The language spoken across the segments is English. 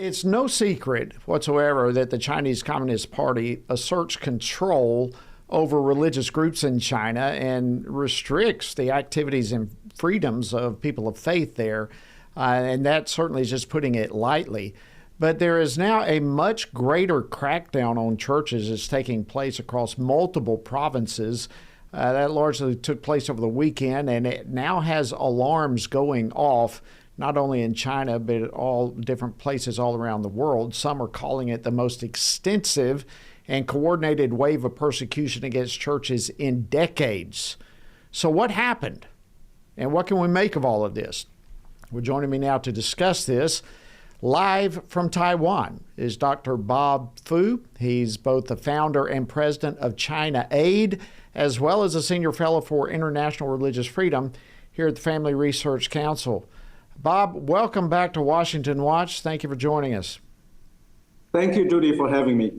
It's no secret whatsoever that the Chinese Communist Party asserts control over religious groups in China and restricts the activities and freedoms of people of faith there. And that certainly is just putting it lightly. But there is now a much greater crackdown on churches that's taking place across multiple provinces. That largely took place over the weekend, and it now has alarms going off, not only in China, but at all different places all around the world. Some are calling it the most extensive and coordinated wave of persecution against churches in decades. So what happened? And what can we make of all of this? Well, joining me now to discuss this, live from Taiwan, is Dr. Bob Fu. He's both the founder and president of China Aid, as well as a senior fellow for international religious freedom here at the Family Research Council. Bob, welcome back to Washington Watch. Thank you for joining us. Thank you, Judy, for having me.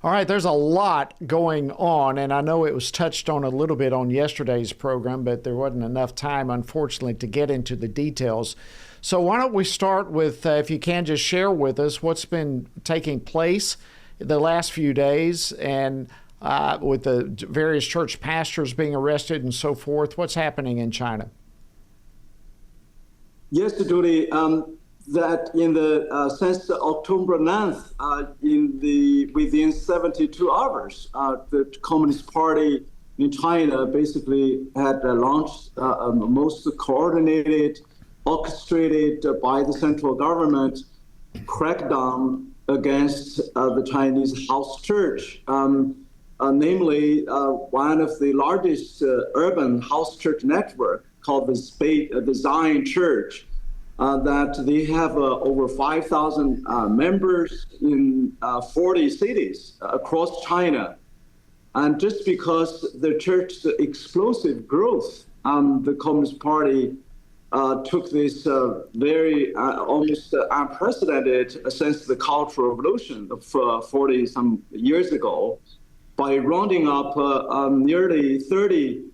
All right, there's a lot going on, and I know it was touched on a little bit on yesterday's program, but there wasn't enough time, unfortunately, to get into the details. So why don't we start with, if you can, just share with us what's been taking place the last few days, and with the various church pastors being arrested and so forth. What's happening in China? Yes, Judy. That in the since October 9th, within 72 hours, the Communist Party in China basically had launched a most coordinated, orchestrated by the central government crackdown against the Chinese house church. Namely, one of the largest urban house church network called the Zion Church, that they have over 5,000 members in 40 cities across China. And just because the church's explosive growth, the Communist Party took this very almost unprecedented since the Cultural Revolution of 40 some years ago, by rounding up nearly 30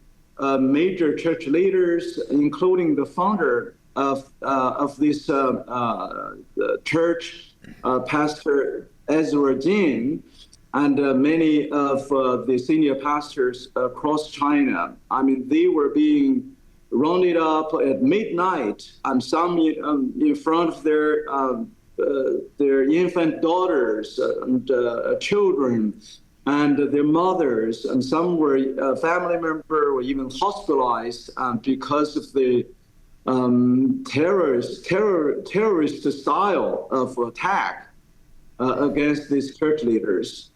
major church leaders, including the founder of this church, Pastor Ezra Jin, and many of the senior pastors across China. I mean, they were being rounded up at midnight, and some in front of their infant daughters and children, and their mothers, and some were family members were even hospitalized because of the terrorist style of attack against these church leaders.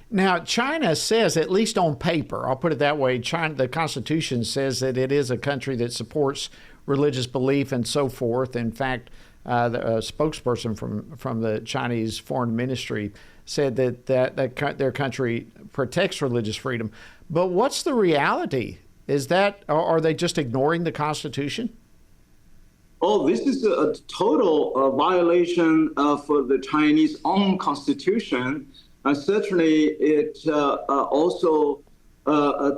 Now, China says, at least on paper, I'll put it that way, China, the Constitution says that it is a country that supports religious belief and so forth. In fact, the spokesperson from the Chinese Foreign Ministry said that their country protects religious freedom. But what's the reality? Are they just ignoring the Constitution? Oh, this is a total violation of the Chinese own constitution. And certainly it also a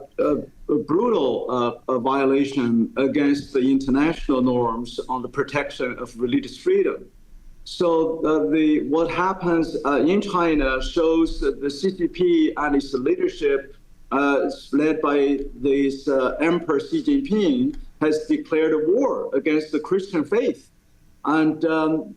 brutal violation against the international norms on the protection of religious freedom. So what happens in China shows that the CCP and its leadership, led by this Emperor Xi Jinping, has declared a war against the Christian faith. And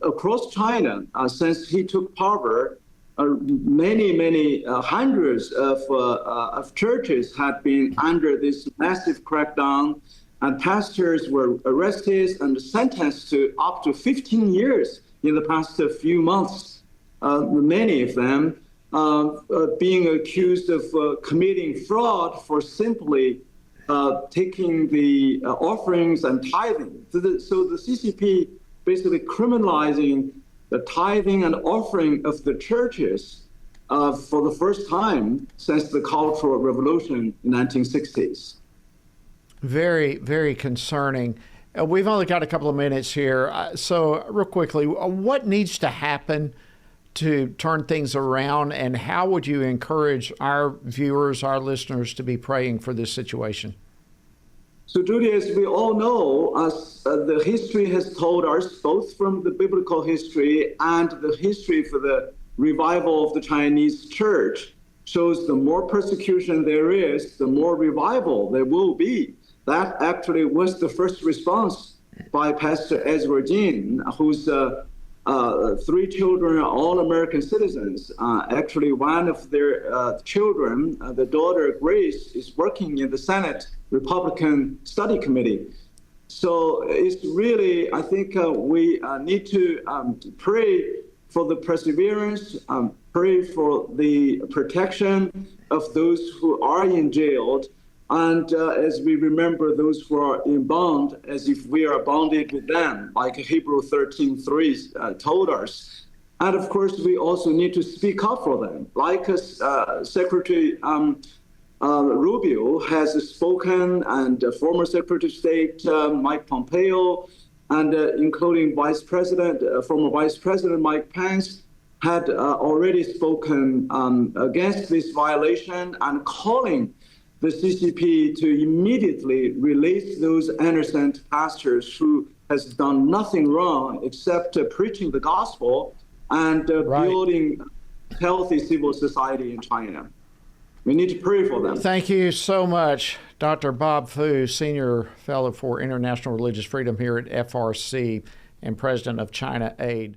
across China, since he took power, many hundreds of churches had been under this massive crackdown, and pastors were arrested and sentenced to up to 15 years in the past few months. Many of them being accused of committing fraud for simply taking the offerings and tithing. So the CCP basically criminalizing the tithing and offering of the churches for the first time since the Cultural Revolution in the 1960s. Very, very concerning. We've only got a couple of minutes here. So real quickly, what needs to happen to turn things around, and how would you encourage our viewers, our listeners, to be praying for this situation? So, Judy, as we all know, the history has told us, both from the biblical history and the history for the revival of the Chinese church, shows the more persecution there is, the more revival there will be. That actually was the first response by Pastor Ezra Jin, whose 3 children are all American citizens. Actually, one of their children, the daughter Grace, is working in the Senate Republican Study Committee. So it's really, I think we need to pray for the perseverance, pray for the protection of those who are in jail, and as we remember those who are in bond, as if we are bonded with them, like Hebrew 13:3 told us. And of course, we also need to speak up for them, like Secretary Rubio has spoken, and former Secretary of State Mike Pompeo, and including former Vice President Mike Pence, had already spoken against this violation and calling the CCP to immediately release those innocent pastors who has done nothing wrong except preaching the gospel and building healthy civil society in China. We need to pray for them. Thank you so much, Dr. Bob Fu, Senior Fellow for International Religious Freedom here at FRC and President of China Aid.